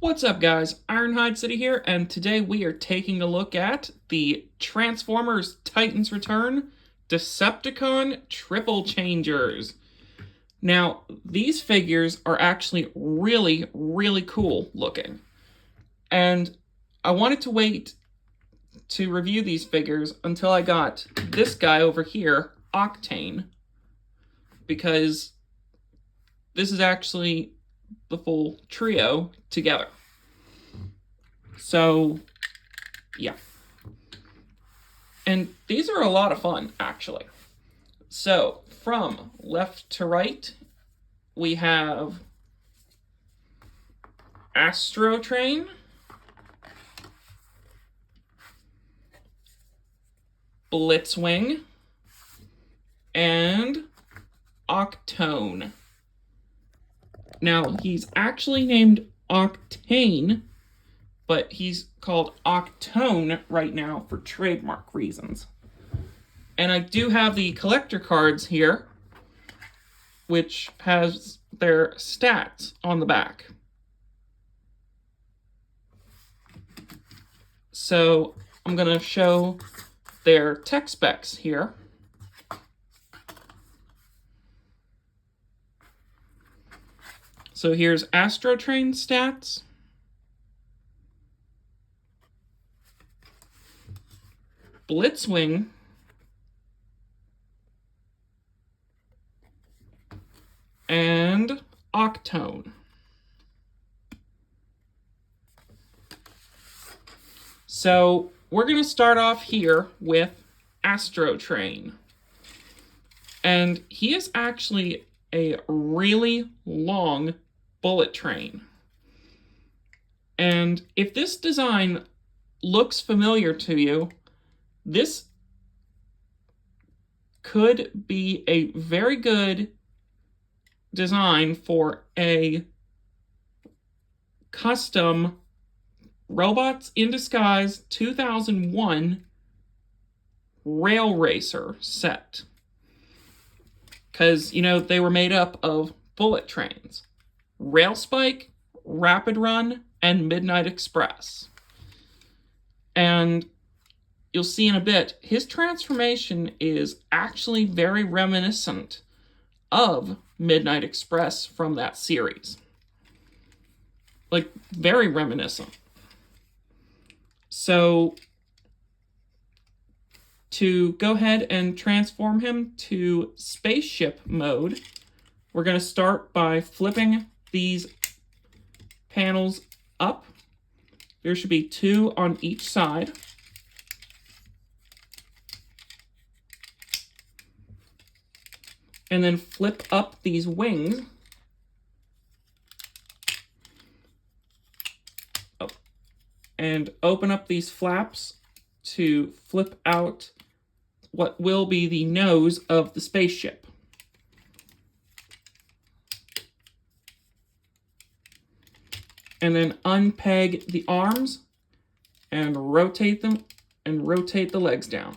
What's up, guys? Ironhide City here, and today we are taking a look at the Transformers Titans Return Decepticon Triple Changers. Now, these figures are actually really cool looking, and I wanted to wait to review these figures until I got this guy over here, Octane, because this is actually the full trio together. So, yeah. And these are a lot of fun, actually. So, from left to right, we have Astro Train, Blitzwing, and Octone. Now, he's actually named Octane, but he's called Octone right now for trademark reasons. And I do have the collector cards here, which has their stats on the back. So I'm going to show their tech specs here. So here's Astro Train stats. Blitzwing. And Octone. So we're going to start off here with Astro Train. And he is actually a really long bullet train. And if this design looks familiar to you, this could be a very good design for a custom Robots in Disguise 2001 Rail Racer set. Because, you know, they were made up of bullet trains. Rail Spike, Rapid Run, and Midnight Express. And you'll see in a bit, his transformation is actually very reminiscent of Midnight Express from that series. Like, very reminiscent. So, to go ahead and transform him to spaceship mode, we're going to start by flipping these panels up. There should be 2 on each side. And then flip up these wings. Oh. And open up these flaps to flip out what will be the nose of the spaceship. And then unpeg the arms and rotate them and rotate the legs down.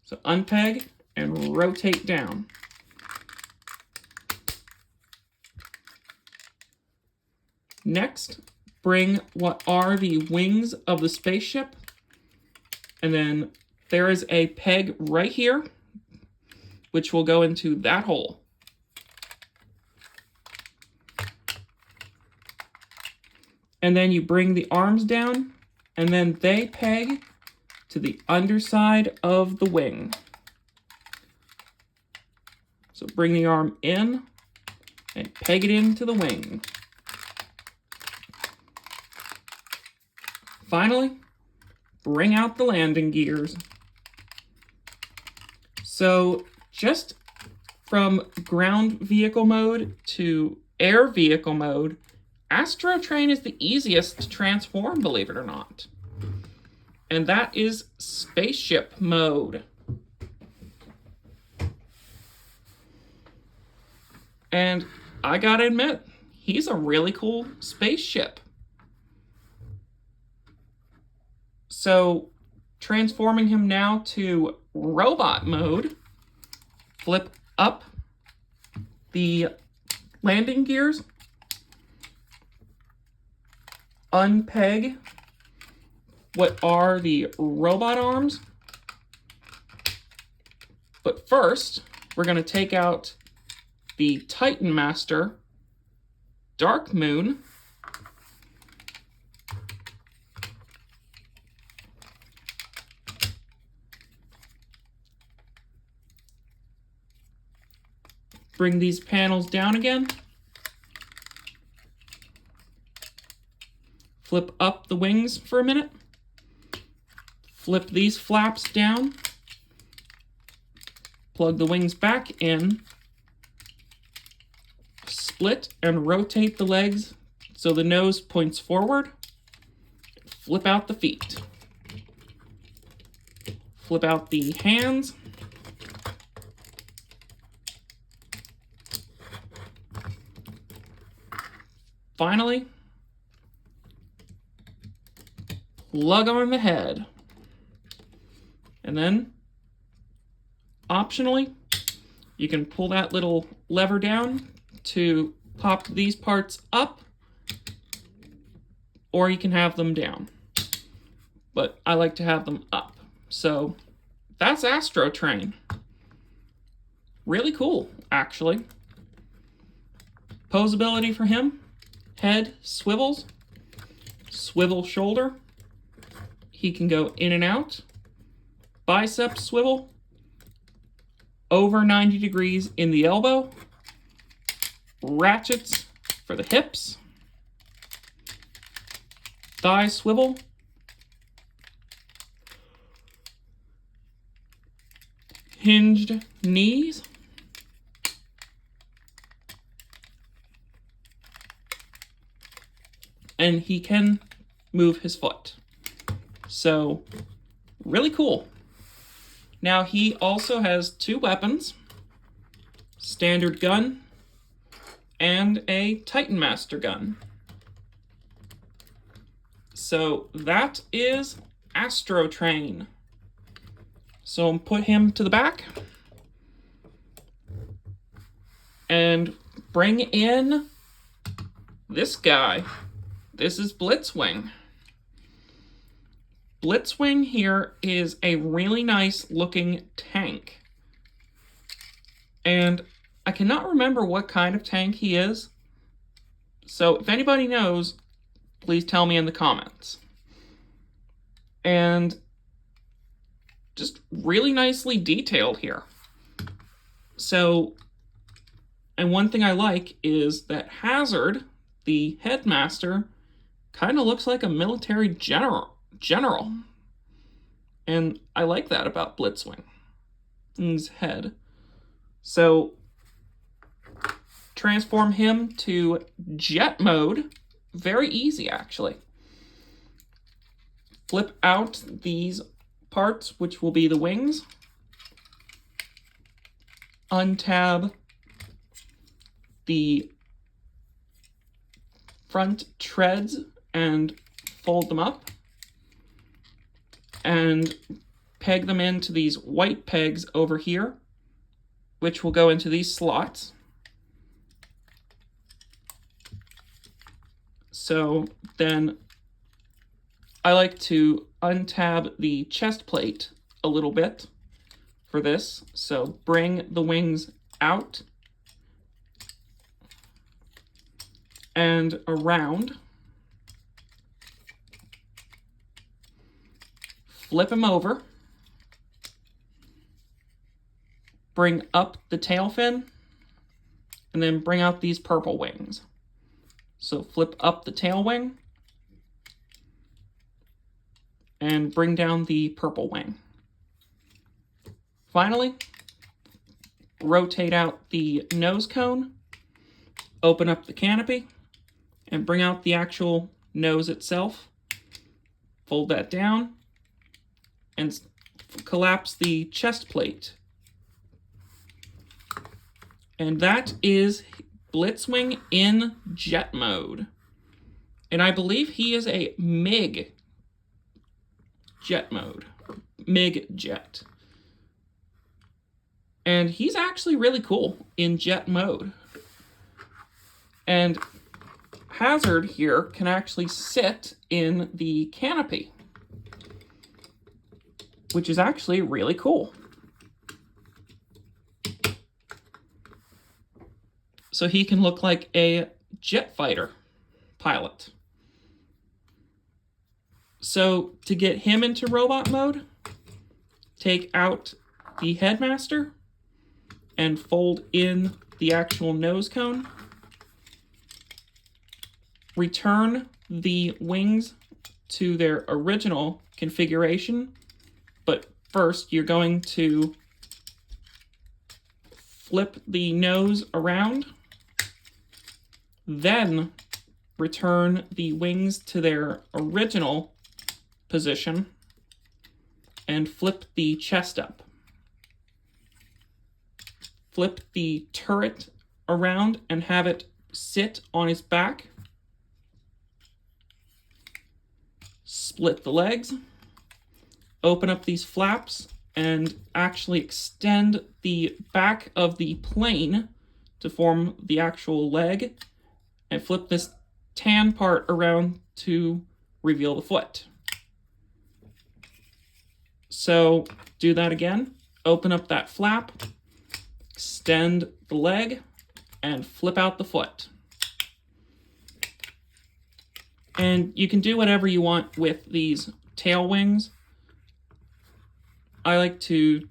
So unpeg and rotate down. Next, bring what are the wings of the spaceship, and then there is a peg right here, which will go into that hole. And then you bring the arms down, and then they peg to the underside of the wing. So bring the arm in and peg it into the wing. Finally, bring out the landing gears. So just from ground vehicle mode to air vehicle mode, Astro Train is the easiest to transform, believe it or not. And that is spaceship mode. And I gotta admit, he's a really cool spaceship. So, transforming him now to robot mode, flip up the landing gears, unpeg what are the robot arms. But first, we're going to take out the Titan Master Dark Moon. Bring these panels down again. Flip up the wings for a minute. Flip these flaps down. Plug the wings back in. Split and rotate the legs so the nose points forward. Flip out the feet. Flip out the hands. Finally, plug on the head. And then, optionally, you can pull that little lever down to pop these parts up, or you can have them down. But I like to have them up. So that's Astro Train. Really cool, actually. Posability for him. Head swivels. Swivel shoulder. He can go in and out. Bicep swivel. Over 90 degrees in the elbow. Ratchets for the hips. Thigh swivel. Hinged knees. And he can move his foot. So, really cool. Now he also has 2 weapons. Standard gun and a Titan Master gun. So that is Astro Train. So put him to the back. And bring in this guy. This is Blitzwing. Blitzwing here is a really nice looking tank. And I cannot remember what kind of tank he is. So if anybody knows, please tell me in the comments. And just really nicely detailed here. So, and one thing I like is that Hazard, the headmaster, kind of looks like a military general. And I like that about Blitzwing's head. So, transform him to jet mode. Very easy, actually. Flip out these parts, which will be the wings. Untab the front treads and fold them up. And peg them into these white pegs over here, which will go into these slots. So then I like to untab the chest plate a little bit for this. So bring the wings out and around. Flip him over. Bring up the tail fin. And then bring out these purple wings. So flip up the tail wing. And bring down the purple wing. Finally, rotate out the nose cone. Open up the canopy. And bring out the actual nose itself. Fold that down. And collapse the chest plate. And that is Blitzwing in jet mode. And I believe he is a MiG jet mode. MiG jet. And he's actually really cool in jet mode. And Hazard here can actually sit in the canopy, which is actually really cool. So he can look like a jet fighter pilot. So to get him into robot mode, take out the headmaster and fold in the actual nose cone. Return the wings to their original configuration, but first you're going to flip the nose around, then return the wings to their original position and flip the chest up. Flip the turret around and have it sit on his back. Split the legs, open up these flaps, and actually extend the back of the plane to form the actual leg, and flip this tan part around to reveal the foot. So do that again, open up that flap, extend the leg, and flip out the foot. And you can do whatever you want with these tail wings. I like to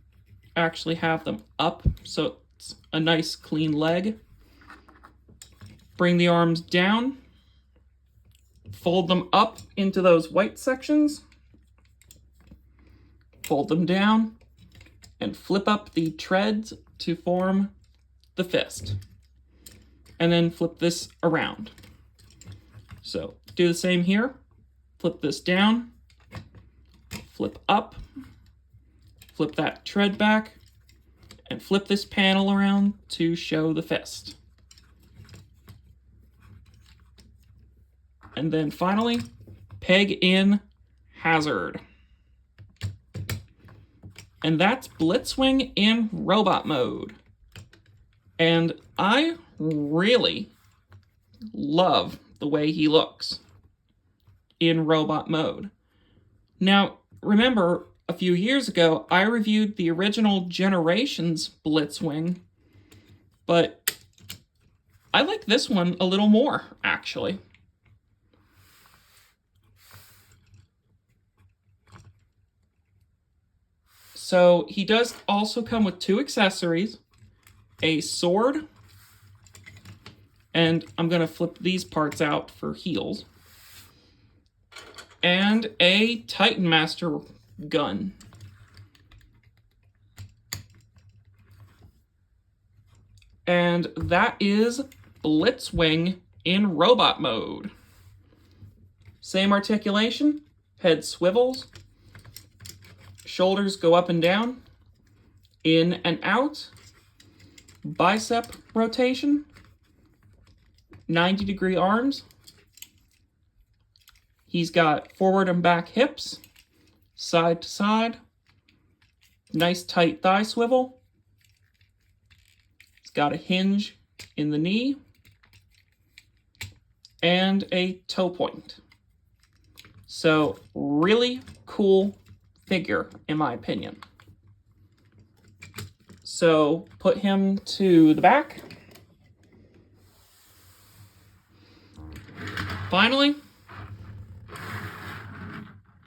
actually have them up so it's a nice clean leg. Bring the arms down, fold them up into those white sections, fold them down, and flip up the treads to form the fist. And then flip this around. So do the same here. Flip this down, flip up, flip that tread back, and flip this panel around to show the fist. And then finally, peg in Hazard. And that's Blitzwing in robot mode. And I really love the way he looks in robot mode. Now, remember, a few years ago, I reviewed the original Generations Blitzwing, but I like this one a little more, actually. So he does also come with 2 accessories, a sword, and I'm going to flip these parts out for heels, and a Titan Master gun. And that is Blitzwing in robot mode. Same articulation, head swivels, shoulders go up and down, in and out, bicep rotation, 90-degree arms. He's got forward and back hips, side to side, nice tight thigh swivel. He's got a hinge in the knee and a toe point. So really cool figure, in my opinion. So put him to the back. Finally,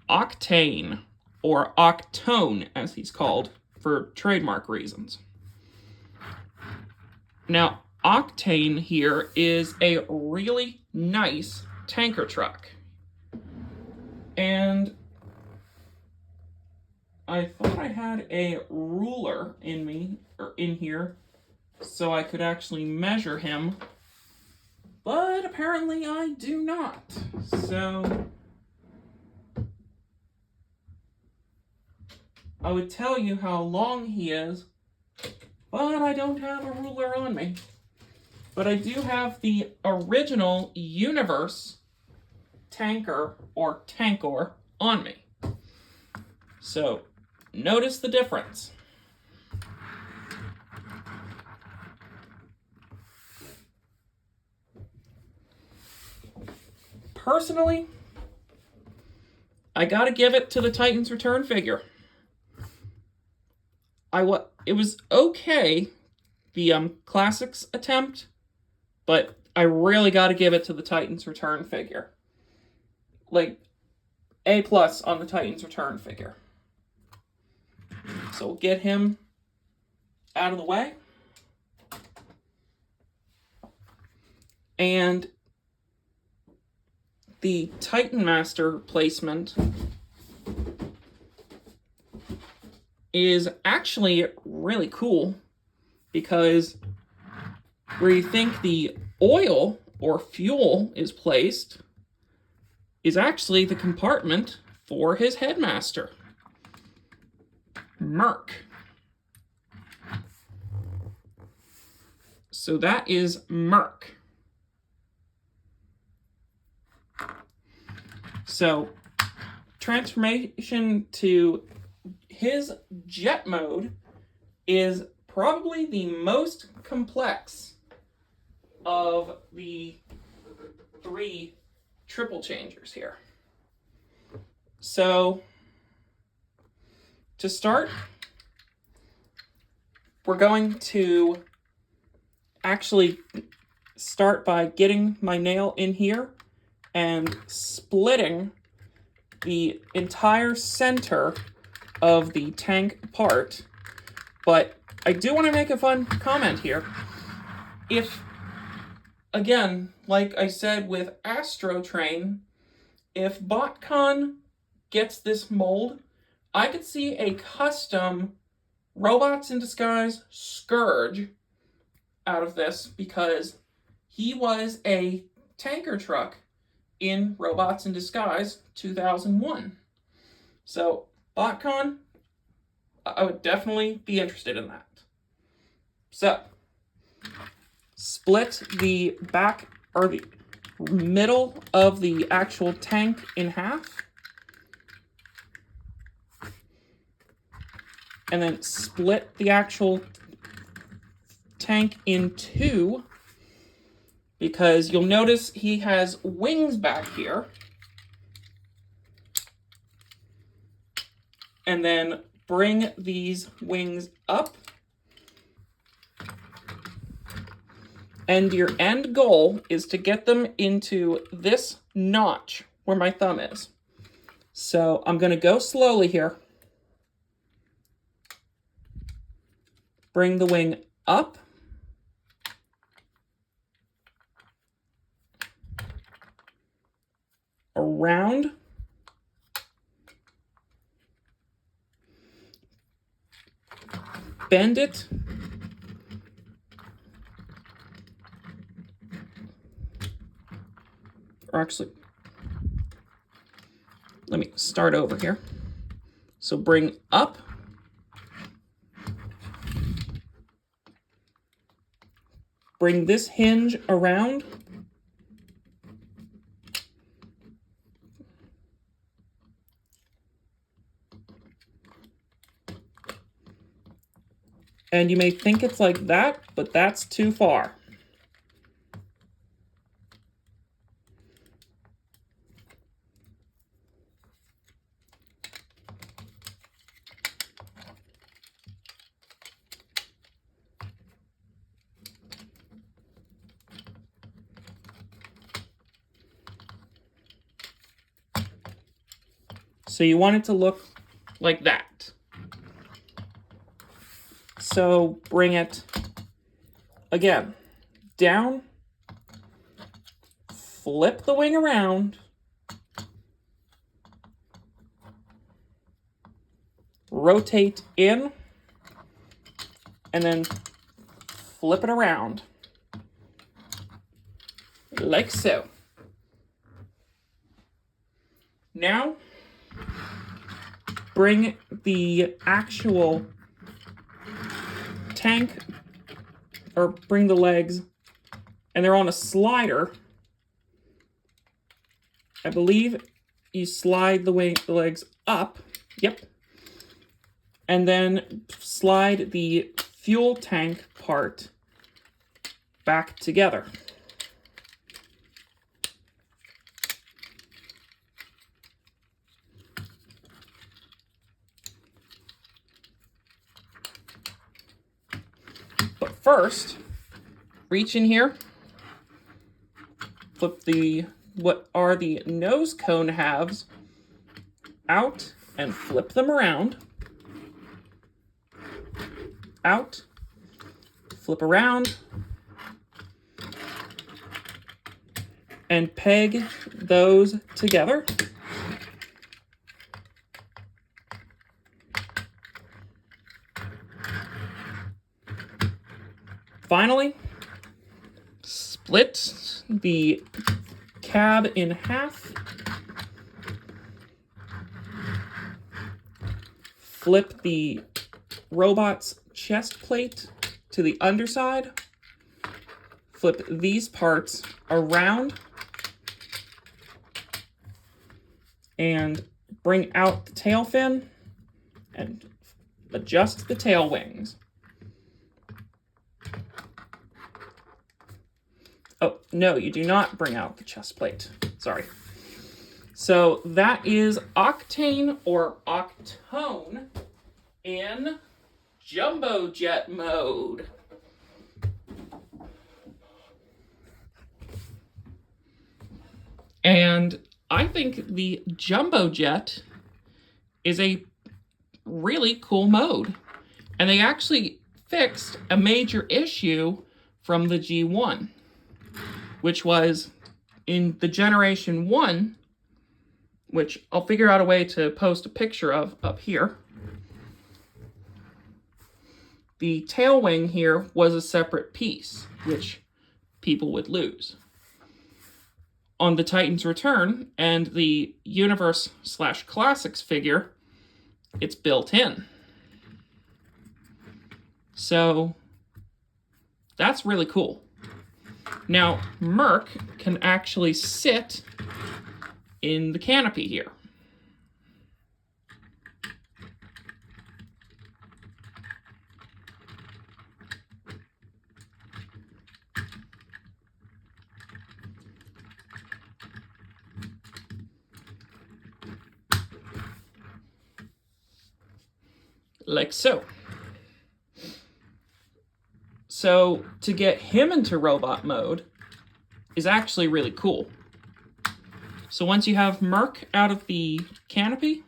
Octane, or Octone as he's called for trademark reasons. Now, Octane here is a really nice tanker truck. And I thought I had a ruler in here so I could actually measure him, but apparently I do not. So I would tell you how long he is, but I don't have a ruler on me. But I do have the original Universe tanker or tankor on me. So notice the difference. personally, I gotta give it to the Titans Return figure. It was okay, the Classics attempt, but I really gotta give it to the Titans Return figure. Like, A+ on the Titans Return figure. So we'll get him out of the way. And the Titan Master placement is actually really cool because where you think the oil or fuel is placed is actually the compartment for his headmaster, Merc. So that is Merc. So transformation to his jet mode is probably the most complex of the 3 triple changers here. So to start, we're going to actually start by getting my nail in here and splitting the entire center of the tank part. But I do want to make a fun comment here. If, again, like I said with Astro Train, if BotCon gets this mold, I could see a custom Robots in Disguise Scourge out of this because he was a tanker truck in Robots in Disguise 2001. So, BotCon, I would definitely be interested in that. So, split the back or the middle of the actual tank in half. And then split the actual tank in 2. Because you'll notice he has wings back here. And then bring these wings up. And your end goal is to get them into this notch where my thumb is. So I'm going to go slowly here. Bring the wing up. Around. Bend it. Or actually, let me start over here. So bring up. Bring this hinge around. And you may think it's like that, but that's too far. So you want it to look like that. So bring it, again, down, flip the wing around, rotate in, and then flip it around, like so. Now, bring the actual tank, or bring the legs, and they're on a slider. I believe you slide the legs up. Yep. And then slide the fuel tank part back together. first, reach in here, flip what are the nose cone halves out and flip them around. Out, flip around, and peg those together. Finally, split the cab in half. Flip the robot's chest plate to the underside. Flip these parts around and bring out the tail fin and adjust the tail wings. Oh, no, you do not bring out the chest plate. Sorry. So that is Octane or Octone in Jumbo Jet mode. And I think the Jumbo Jet is a really cool mode. And they actually fixed a major issue from the G1, which was in the Generation 1, which I'll figure out a way to post a picture of up here. The tail wing here was a separate piece, which people would lose. On the Titans Return and the Universe/Classics figure, it's built in. So that's really cool. Now, Merc can actually sit in the canopy here. Like so. So to get him into robot mode is actually really cool. So once you have Merc out of the canopy,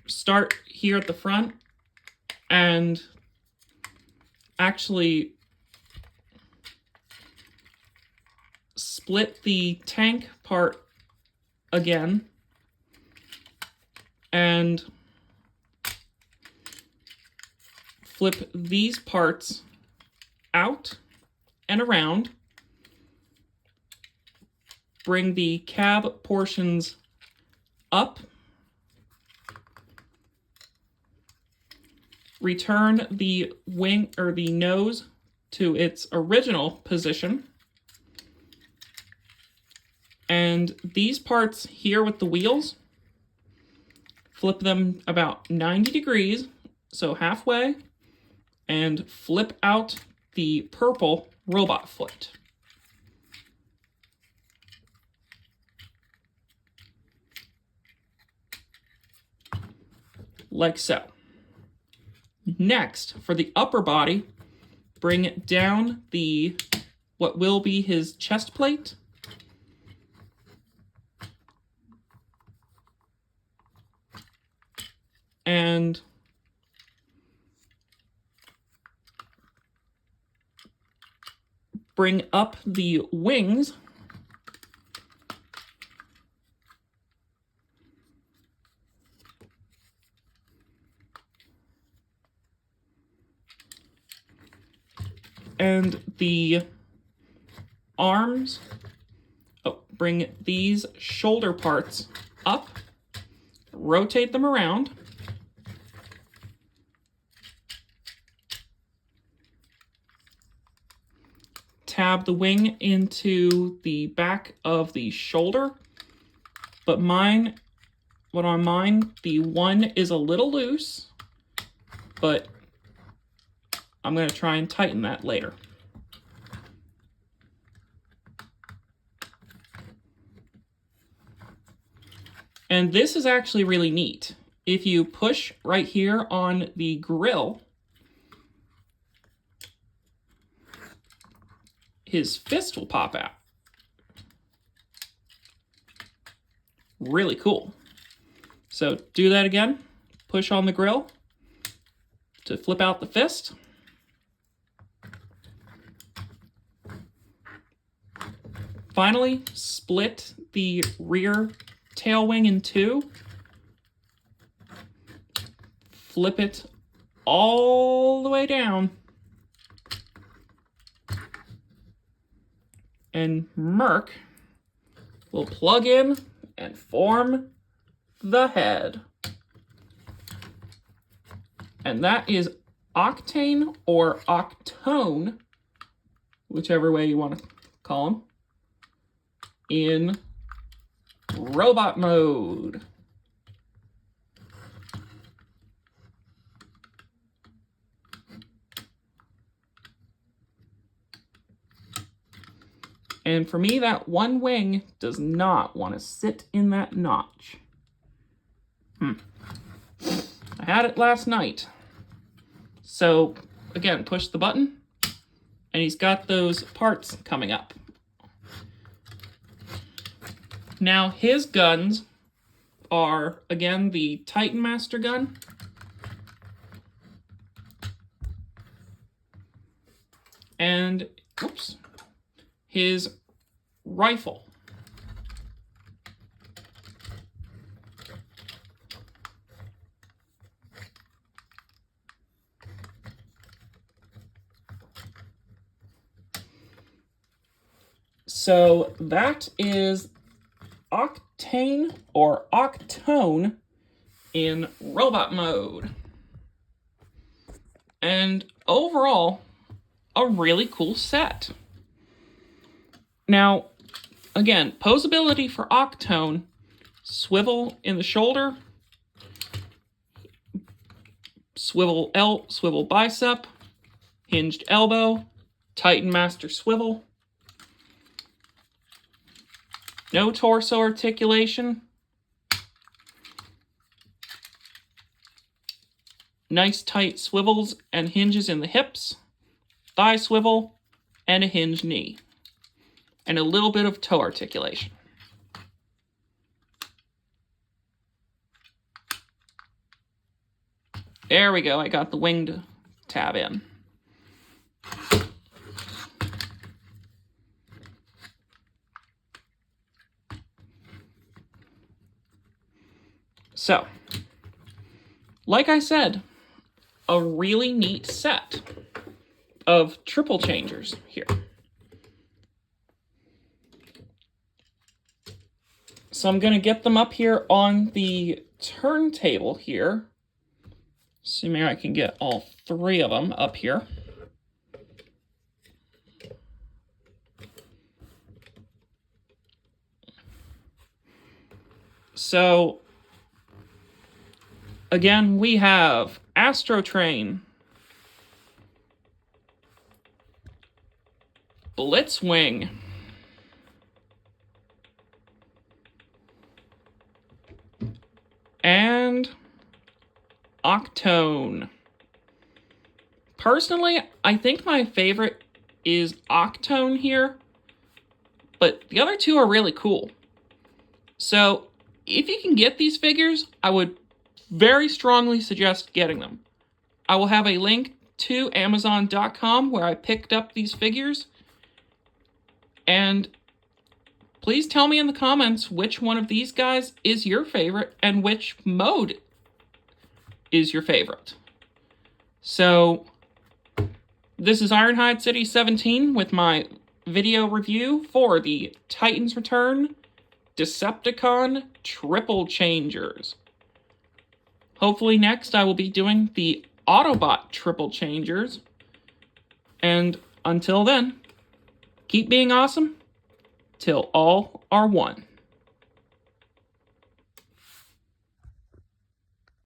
start here at the front and actually split the tank part again and flip these parts out and around. Bring the cab portions up. Return the wing or the nose to its original position. And these parts here with the wheels, flip them about 90 degrees, so halfway, and flip out the purple robot foot. Like so. Next, for the upper body, bring down what will be his chest plate. And bring up the wings. And the arms. Oh, bring these shoulder parts up. Rotate them around. Tab the wing into the back of the shoulder. But on mine, the one is a little loose, but I'm going to try and tighten that later. And this is actually really neat. If you push right here on the grill, his fist will pop out. Really cool. So do that again. Push on the grill to flip out the fist. Finally, split the rear tail wing in two. Flip it all the way down. And Merc will plug in and form the head. And that is Octane or Octone, whichever way you want to call him, in robot mode. And for me, that one wing does not want to sit in that notch. I had it last night. So, again, push the button, and he's got those parts coming up. Now, his guns are, again, the Titan Master gun. And, oops, his rifle. So that is Octane or Octone in robot mode. And overall, a really cool set. Now, again, posability for Octone, swivel in the shoulder, swivel bicep, hinged elbow, Titan Master swivel. No torso articulation. Nice tight swivels and hinges in the hips, thigh swivel, and a hinged knee. And a little bit of toe articulation. There we go, I got the winged tab in. So, like I said, a really neat set of triple changers here. So I'm going to get them up here on the turntable here. Assuming I can get all three of them up here. So, again, we have Astrotrain, Blitzwing, and Octone. Personally, I think my favorite is Octone here, but the other two are really cool. So, if you can get these figures, I would very strongly suggest getting them. I will have a link to Amazon.com where I picked up these figures. And please tell me in the comments which one of these guys is your favorite and which mode is your favorite. So, this is Ironhide City 17 with my video review for the Titans Return Decepticon Triple Changers. Hopefully next I will be doing the Autobot Triple Changers. And until then, keep being awesome till all are one.